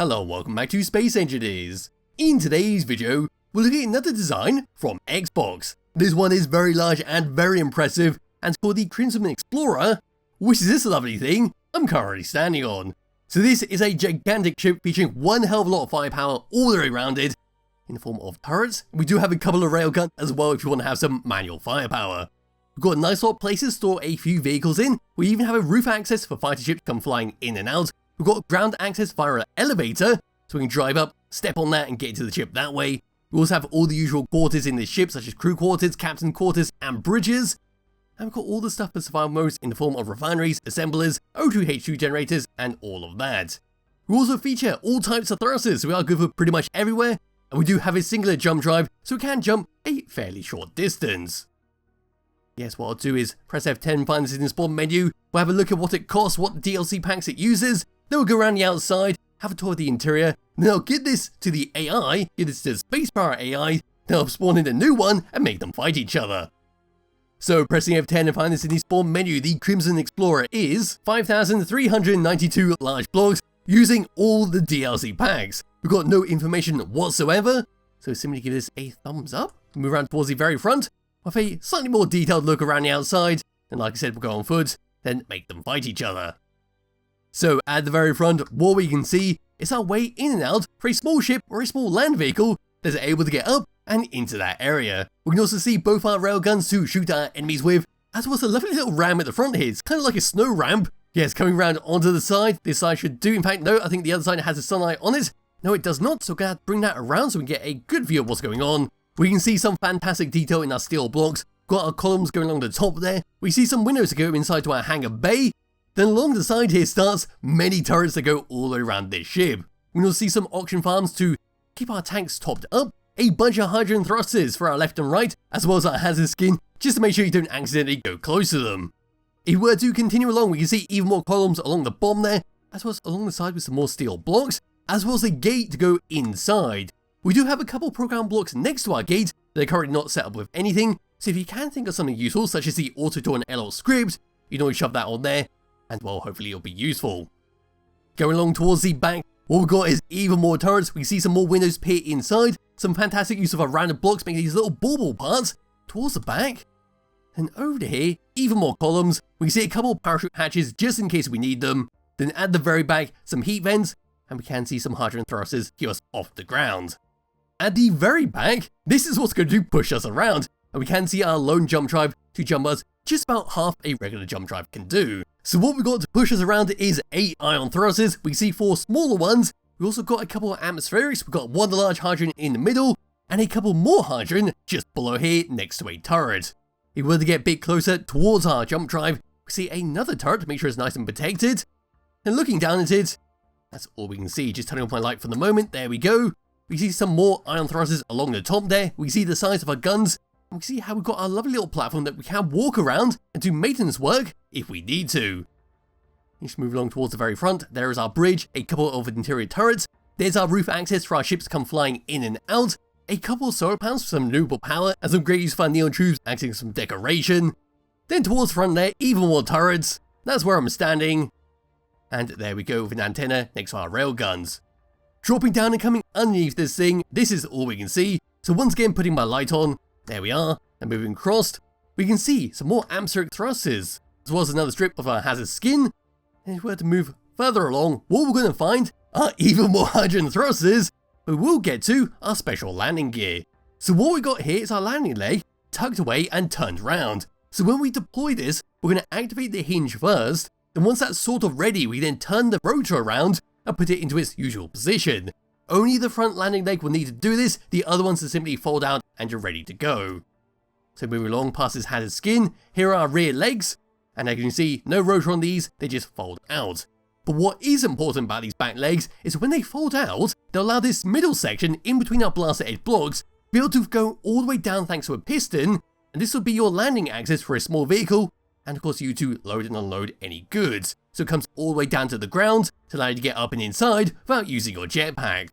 Hello and welcome back to Space Engineers. In today's video, we're looking at another design from Xbox. This one is very large and very impressive, and it's called the Crimsom Explorer, which is this lovely thing I'm currently standing on. So this is a gigantic ship featuring one hell of a lot of firepower all the way around it, in the form of turrets. We do have a couple of railguns as well if you want to have some manual firepower. We've got a nice lot of places to store a few vehicles in. We even have a roof access for fighter ships to come flying in and out. We've got ground access via an elevator, so we can drive up, step on that and get into the ship that way. We also have all the usual quarters in this ship, such as crew quarters, captain quarters and bridges. And we've got all the stuff for survival modes in the form of refineries, assemblers, O2H2 generators and all of that. We also feature all types of thrusters, so we are good for pretty much everywhere. And we do have a singular jump drive, so we can jump a fairly short distance. Yes, what I'll do is press F10, find this in the spawn menu, we'll have a look at what it costs, what DLC packs it uses, then we'll go around the outside, have a tour of the interior, then I'll give this to the AI, give this to the Space Power AI, then I'll spawn in a new one and make them fight each other. So pressing F10 and find this in the spawn menu, the Crimson Explorer is 5,392 large blocks using all the DLC packs. We've got no information whatsoever, so simply give this a thumbs up, move around towards the very front, with a slightly more detailed look around the outside, and like I said, we'll go on foot, then make them fight each other. So at the very front, what we can see is our way in and out for a small ship or a small land vehicle that's able to get up and into that area. We can also see both our railguns to shoot our enemies with, as well as a lovely little ramp at the front here. It's kind of like a snow ramp. Yes, coming around onto the side. This side should do. In fact, no, I think the other side has a sunlight on it. No, it does not, so we're going to bring that around so we can get a good view of what's going on. We can see some fantastic detail in our steel blocks. Got our columns going along the top there. We see some windows that go inside to our hangar bay. Then along the side here starts many turrets that go all the way around this ship. We can also see some auction farms to keep our tanks topped up. A bunch of hydrogen thrusters for our left and right, as well as our hazard skin, just to make sure you don't accidentally go close to them. If we were to continue along, we can see even more columns along the bottom there, as well as along the side with some more steel blocks, as well as a gate to go inside. We do have a couple program blocks next to our gate that are currently not set up with anything, so if you can think of something useful, such as the auto-door and LL script, you can always shove that on there, and well, hopefully it'll be useful. Going along towards the back, what we've got is even more turrets. We see some more windows peer inside, some fantastic use of our rounded blocks, making these little bauble parts towards the back. And over to here, even more columns. We see a couple of parachute hatches just in case we need them. Then at the very back, some heat vents, and we can see some hydrogen thrusters keep us off the ground. At the very back, this is what's going to push us around, and we can see our lone jump drive to jump us just about half a regular jump drive can do. So what we've got to push us around is 8 ion thrusters. We see 4 smaller ones. We also got a couple of atmospherics. We've got one large hydrogen in the middle, and a couple more hydrogen just below here next to a turret. If we were to get a bit closer towards our jump drive, we see another turret to make sure it's nice and protected. And looking down at it, that's all we can see. Just turning off my light for the moment. There we go. We see some more ion thrusters along the top there. We see the size of our guns. And we see how we've got our lovely little platform that we can walk around and do maintenance work if we need to. Just move along towards the very front. There is our bridge, a couple of interior turrets. There's our roof access for our ships to come flying in and out. A couple of solar panels for some renewable power and some great use for our neon tubes acting as some decoration. Then towards the front there, even more turrets. That's where I'm standing. And there we go with an antenna next to our railguns. Dropping down and coming underneath this thing, this is all we can see. So once again, putting my light on, there we are, and moving across, we can see some more atmospheric thrusters, as well as another strip of our hazard skin. And if we were to move further along, what we're going to find are even more hydrogen thrusters, but we'll get to our special landing gear. So what we got here is our landing leg tucked away and turned round. So when we deploy this, we're going to activate the hinge first, and once that's sort of ready, we then turn the rotor around and put it into its usual position. Only the front landing leg will need to do this, the other ones will simply fold out and you're ready to go. So moving along past this hazard skin, here are our rear legs, and as you can see, no rotor on these, they just fold out. But what is important about these back legs is when they fold out, they'll allow this middle section in between our blaster edge blocks to be able to go all the way down thanks to a piston, and this will be your landing access for a small vehicle, and of course you to load and unload any goods. So it comes all the way down to the ground to allow you to get up and inside without using your jetpack.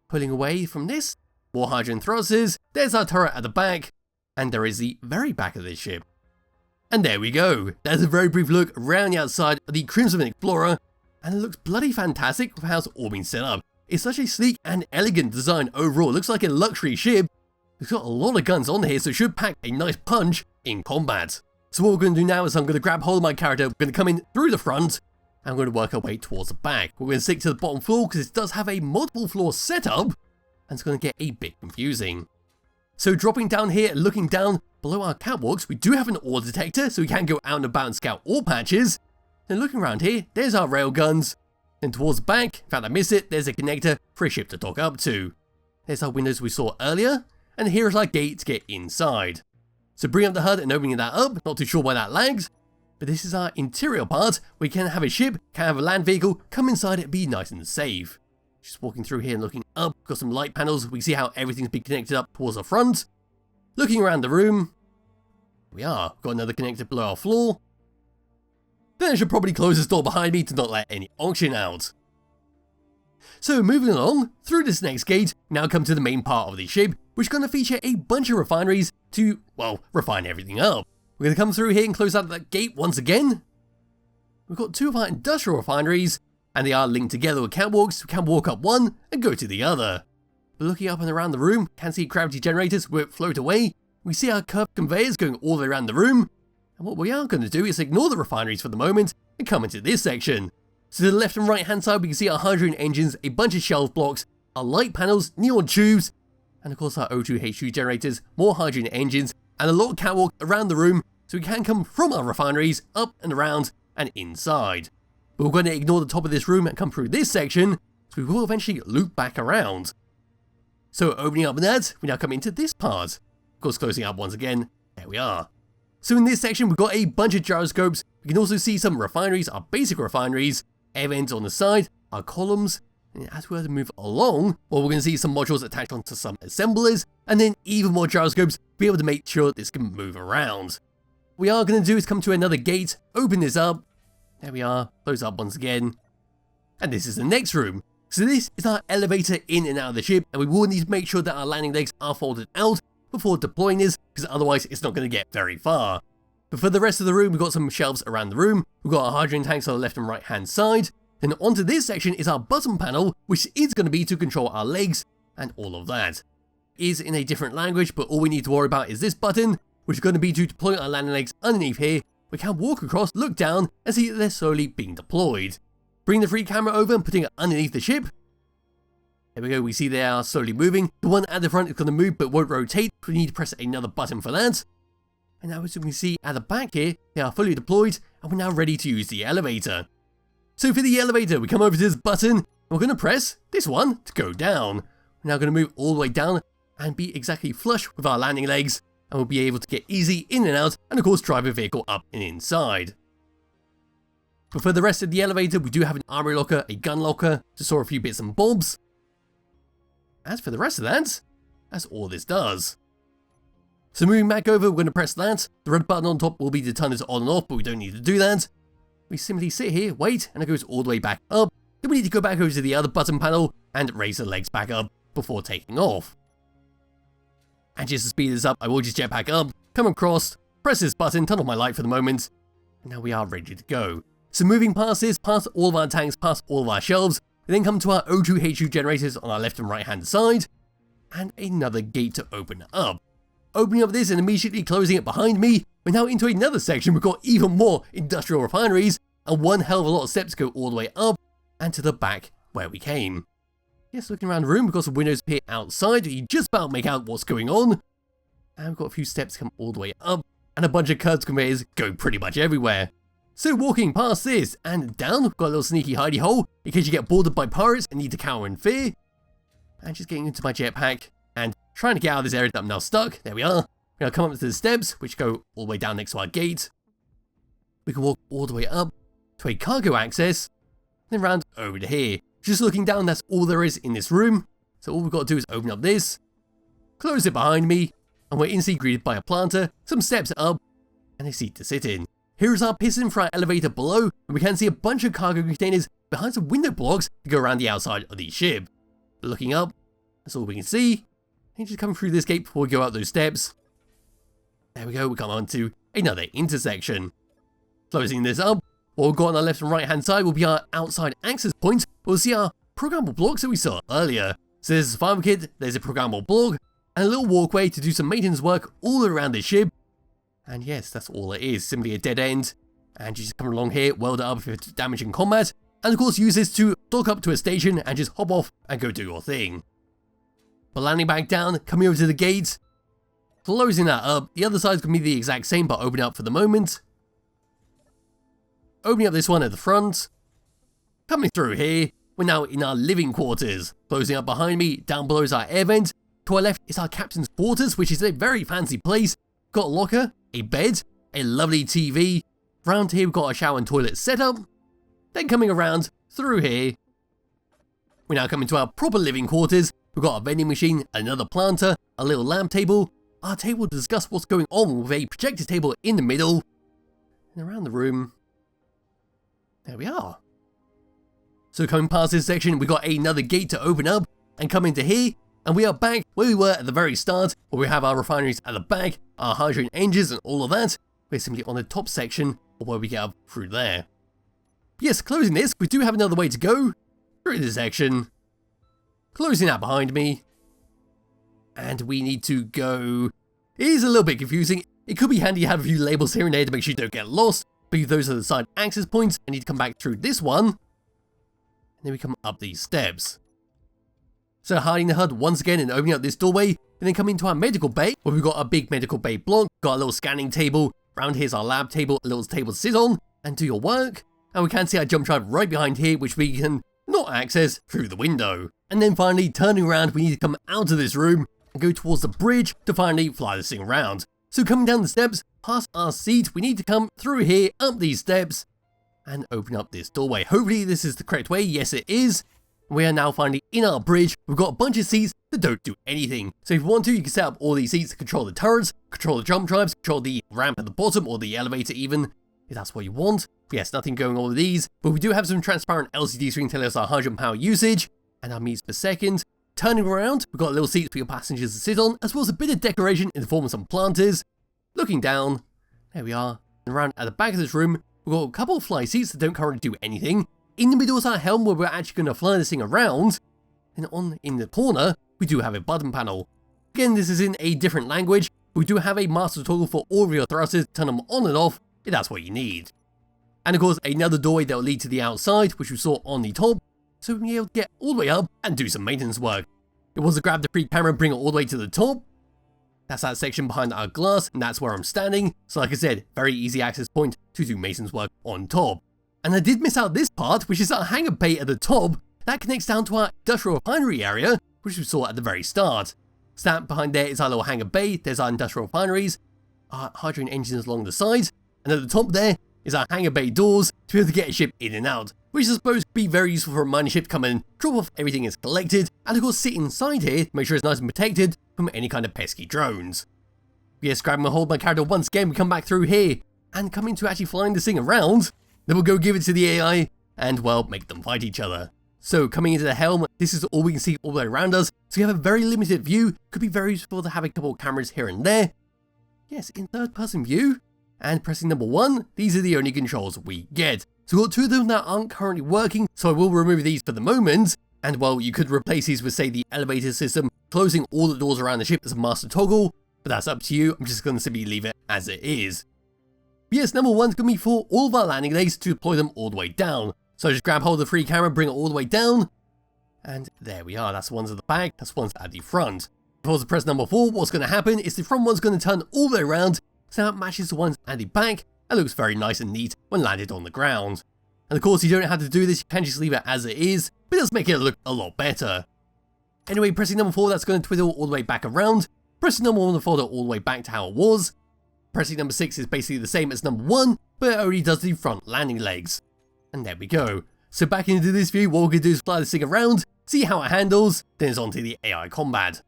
Pulling away from this, more hydrogen thrusters, there's our turret at the back, and there is the very back of this ship. And there we go, that's a very brief look around the outside of the Crimson Explorer. and it looks bloody fantastic with how it's all been set up. It's such a sleek and elegant design overall. It looks like a luxury ship. It's got a lot of guns on here, so it should pack a nice punch in combat. So what we're going to do now is I'm going to grab hold of my character, we're going to come in through the front, and we're going to work our way towards the back. We're going to stick to the bottom floor because it does have a multiple floor setup, and it's going to get a bit confusing. So dropping down here and looking down below our catwalks, we do have an ore detector, so we can go out and about and scout ore patches. Then looking around here, there's our railguns. Then towards the back, in fact I missed it, there's a connector for a ship to dock up to. There's our windows we saw earlier, and here is our gate to get inside. So bring up the HUD and opening that up, not too sure why that lags, but this is our interior part. We can have a ship, can have a land vehicle, come inside it and be nice and safe. Just walking through here and looking up, got some light panels, we can see how everything's been connected up towards the front. Looking around the room, we are, got another connector below our floor. Then I should probably close this door behind me to not let any oxygen out. So moving along, through this next gate, we now come to the main part of the ship, which is going to feature a bunch of refineries to, well, refine everything up. We're going to come through here and close out that gate once again. We've got two of our industrial refineries, and they are linked together with catwalks, so we can walk up one and go to the other. But looking up and around the room, can see gravity generators which float away. We see our curved conveyors going all the way around the room. And what we are going to do is ignore the refineries for the moment and come into this section. So to the left and right hand side we can see our hydrogen engines, a bunch of shelf blocks, our light panels, neon tubes, and of course our O2H2 generators, more hydrogen engines, and a lot of catwalk around the room so we can come from our refineries up and around and inside. But we're going to ignore the top of this room and come through this section, so we will eventually loop back around. So opening up that, we now come into this part. Of course closing up once again, there we are. So in this section we've got a bunch of gyroscopes, we can also see some refineries, our basic refineries, air vents on the side, our columns, and as we were to move along, well, we're going to see some modules attached onto some assemblers, and then even more gyroscopes to be able to make sure this can move around. What we are going to do is come to another gate, open this up, there we are, close up once again, and this is the next room. So this is our elevator in and out of the ship, and we will need to make sure that our landing legs are folded out before deploying this, because otherwise it's not going to get very far. But for the rest of the room, we've got some shelves around the room, we've got our hydrogen tanks on the left and right hand side, then onto this section is our button panel, which is going to be to control our legs, and all of that. It is in a different language, but all we need to worry about is this button, which is going to be to deploy our landing legs underneath here. We can walk across, look down, and see that they're slowly being deployed. Bring the free camera over and putting it underneath the ship. There we go, we see they are slowly moving. The one at the front is going to move but won't rotate, so we need to press another button for that. And now as you can see at the back here, they are fully deployed, and we're now ready to use the elevator. So for the elevator, we come over to this button, and we're going to press this one to go down. We're now going to move all the way down and be exactly flush with our landing legs, and we'll be able to get easy in and out, and of course drive a vehicle up and inside. But for the rest of the elevator, we do have an armory locker, a gun locker, to store a few bits and bobs. As for the rest of that, that's all this does. So moving back over, we're going to press that. The red button on top will be to turn this on and off, but we don't need to do that. We simply sit here, wait, and it goes all the way back up. Then we need to go back over to the other button panel and raise the legs back up before taking off. And just to speed this up, I will just jet back up, come across, press this button, turn off my light for the moment, and now we are ready to go. So moving past this, past all of our tanks, past all of our shelves, we then come to our O2H2 generators on our left and right hand side, and another gate to open up. Opening up this and immediately closing it behind me, we're now into another section. We've got even more industrial refineries, and one hell of a lot of steps go all the way up, and to the back where we came. Yes, looking around the room, we've got some windows here outside, you just about make out what's going on, and we've got a few steps come all the way up, and a bunch of curved conveyors go pretty much everywhere. So walking past this and down, we've got a little sneaky hidey hole in case you get boarded by pirates and need to cower in fear. And just getting into my jetpack and trying to get out of this area that I'm now stuck. There we are. We're going to come up to the steps, which go all the way down next to our gate. We can walk all the way up to a cargo access, then round over to here. Just looking down, that's all there is in this room. So all we've got to do is open up this, close it behind me, and we're instantly greeted by a planter, some steps up, and a seat to sit in. Here is our piston for our elevator below, and we can see a bunch of cargo containers behind some window blocks to go around the outside of the ship. But looking up, that's all we can see. And just come through this gate before we go up those steps. There we go, we come on to another intersection. Closing this up, What we've got on our left and right hand side will be our outside access points. We'll see our programmable blocks that we saw earlier. So there's a survival kit, there's a programmable block, and a little walkway to do some maintenance work all around the ship. And yes, that's all it is, simply a dead end. And you just come along here, weld it up if it's damage in combat, and of course use this to dock up to a station and just hop off and go do your thing. But landing back down, coming over to the gate, closing that up. The other side's going to be the exact same, but open up for the moment. Opening up this one at the front. Coming through here, we're now in our living quarters. Closing up behind me, down below is our air vent. To our left is our captain's quarters, which is a very fancy place. Got a locker, a bed, a lovely TV. Round here we've got a shower and toilet setup. Then coming around through here, we're now coming to our proper living quarters. We've got a vending machine, another planter, a little lamp table, our table to discuss what's going on with a projector table in the middle. And around the room, there we are. So coming past this section, we've got another gate to open up and come into here. And we are back where we were at the very start, where we have our refineries at the back, our hydrogen engines and all of that. We're simply on the top section of where we get up through there. Yes, closing this, we do have another way to go through this section. Closing that behind me. And we need to go... It is a little bit confusing. It could be handy to have a few labels here and there to make sure you don't get lost. But those are the side access points. I need to come back through this one. And then we come up these steps. So hiding the HUD once again and opening up this doorway, and then coming into our medical bay, where we've got a big medical bay block, got a little scanning table, around here's our lab table, a little table to sit on, and do your work, and we can see our jump drive right behind here, which we can not access through the window. And then finally, turning around, we need to come out of this room, and go towards the bridge to finally fly this thing around. So coming down the steps, past our seat, we need to come through here, up these steps, and open up this doorway. Hopefully this is the correct way, yes it is. We are now finally in our bridge. We've got a bunch of seats that don't do anything. So if you want to, you can set up all these seats to control the turrets, control the jump drives, control the ramp at the bottom or the elevator even, if that's what you want. But yes, nothing going on with these, but we do have some transparent LCD screen telling us our hydrogen power usage and our meters per second. Turning around, we've got little seats for your passengers to sit on, as well as a bit of decoration in the form of some planters. Looking down, there we are. And around at the back of this room, we've got a couple of fly seats that don't currently do anything. In the middle is our helm where we're actually going to fly this thing around. And in the corner, we do have a button panel. Again, this is in a different language. We do have a master toggle for all of your thrusters, turn them on and off if that's what you need. And of course, another doorway that will lead to the outside, which we saw on the top, so we'll be able to get all the way up and do some maintenance work. It was to grab the free camera and bring it all the way to the top. That's that section behind our glass, and that's where I'm standing. So like I said, very easy access point to do maintenance work on top. And I did miss out this part, which is our hangar bay at the top. That connects down to our industrial refinery area, which we saw at the very start. So that behind there is our little hangar bay, there's our industrial refineries, our hydrogen engines along the sides, and at the top there is our hangar bay doors to be able to get a ship in and out, which I suppose could be very useful for a mining ship to come in, drop off everything it's collected, and of course sit inside here to make sure it's nice and protected from any kind of pesky drones. Yes, grabbing a hold of my character once again, we come back through here, and coming to actually flying this thing around. Then we'll go give it to the AI, and well, make them fight each other. So coming into the helm, this is all we can see all the way around us, so we have a very limited view. Could be very useful to have a couple of cameras here and there. Yes, in third person view, and pressing number 1, these are the only controls we get. So we've got 2 of them that aren't currently working, so I will remove these for the moment. And well, you could replace these with say the elevator system, closing all the doors around the ship as a master toggle, but that's up to you. I'm just going to simply leave it as it is. Yes, number 1's going to be for all of our landing legs to deploy them all the way down. So just grab hold of the free camera, bring it all the way down. And there we are, that's the ones at the back, that's the ones at the front. If I was to press number 4, what's going to happen is the front one's going to turn all the way around, so that matches the ones at the back, and looks very nice and neat when landed on the ground. And of course, you don't have to do this, you can just leave it as it is, but it does make it look a lot better. Anyway, pressing number 4, that's going to twiddle all the way back around. Pressing number 1 to fold it all the way back to how it was. Pressing number 6 is basically the same as number 1, but it only does the front landing legs. And there we go. So back into this view, what we're going to do is fly this thing around, see how it handles, then it's on to the AI combat.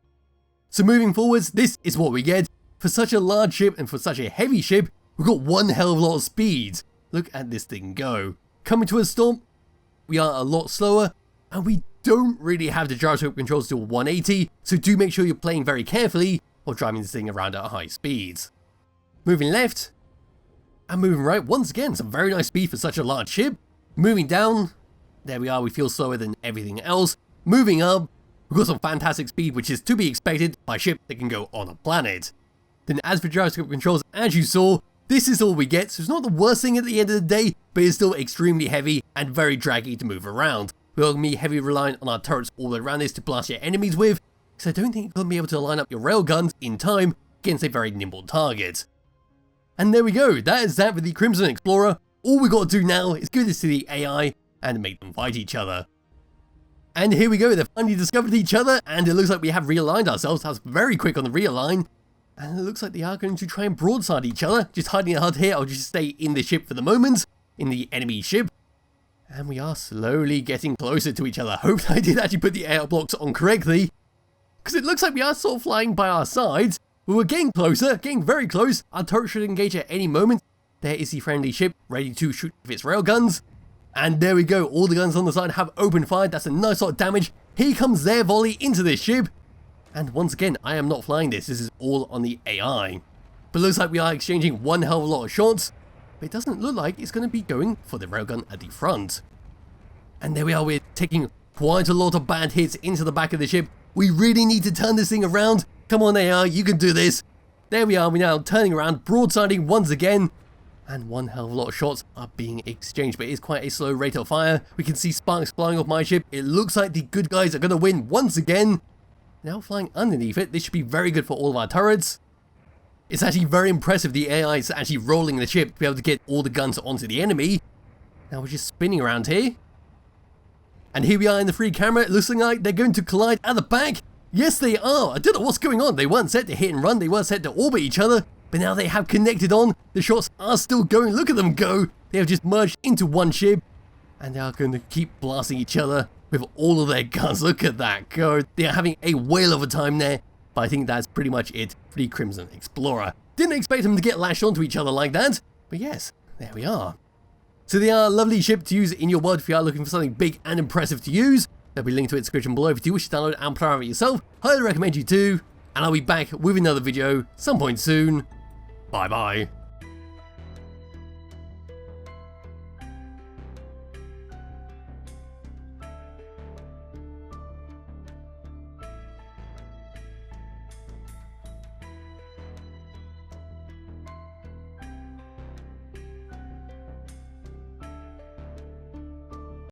So moving forwards, this is what we get. For such a large ship and for such a heavy ship, we've got one hell of a lot of speed. Look at this thing go. Coming to a stop, we are a lot slower, and we don't really have the gyroscope controls to 180, so do make sure you're playing very carefully while driving this thing around at high speeds. Moving left, And moving right, once again, some very nice speed for such a large ship. Moving down, there we are, we feel slower than everything else. Moving up, we've got some fantastic speed, which is to be expected by a ship that can go on a planet. Then as for gyroscope controls, as you saw, this is all we get, so it's not the worst thing at the end of the day, but it's still extremely heavy and very draggy to move around. We're going to be heavily reliant on our turrets all the way around this to blast your enemies with, because I don't think you're going to be able to line up your railguns in time against a very nimble target. And there we go, that is that with the Crimson Explorer. All we got to do now is give this to the AI and make them fight each other. And here we go, they've finally discovered each other, and it looks like we have realigned ourselves. That was very quick on the realign. And it looks like they are going to try and broadside each other. Just hiding a HUD here, I'll just stay in the ship for the moment, in the enemy ship. And we are slowly getting closer to each other. Hope I did actually put the air blocks on correctly, because it looks like we are sort of flying by our sides. But we're getting closer, getting very close. Our turret should engage at any moment. There is the friendly ship, ready to shoot with its railguns. And there we go, all the guns on the side have open fire. That's a nice lot of damage. Here comes their volley into this ship. And once again, I am not flying this is all on the AI. But it looks like we are exchanging one hell of a lot of shots, but it doesn't look like it's going to be going for the railgun at the front. And there we are, we're taking quite a lot of bad hits into the back of the ship. We really need to turn this thing around. Come on AI, you can do this. There we are, we're now turning around, broadsiding once again. And one hell of a lot of shots are being exchanged, but it is quite a slow rate of fire. We can see sparks flying off my ship. It looks like the good guys are going to win once again. Now flying underneath it, this should be very good for all of our turrets. It's actually very impressive the AI is actually rolling the ship to be able to get all the guns onto the enemy. Now we're just spinning around here. And here we are in the free camera, it looks like they're going to collide at the back. Yes they are, I don't know what's going on, they weren't set to hit and run, they weren't set to orbit each other. But now they have connected on, the shots are still going, look at them go. They have just merged into one ship. And they are going to keep blasting each other with all of their guns. Look at that go. They are having a whale of a time there. But I think that's pretty much it for the Crimson Explorer. Didn't expect them to get lashed onto each other like that. But yes, there we are. So they are a lovely ship to use in your world if you are looking for something big and impressive to use. There'll be a link to it in the description below if you do wish to download and play around it yourself. Highly recommend you to. And I'll be back with another video some point soon. Bye bye.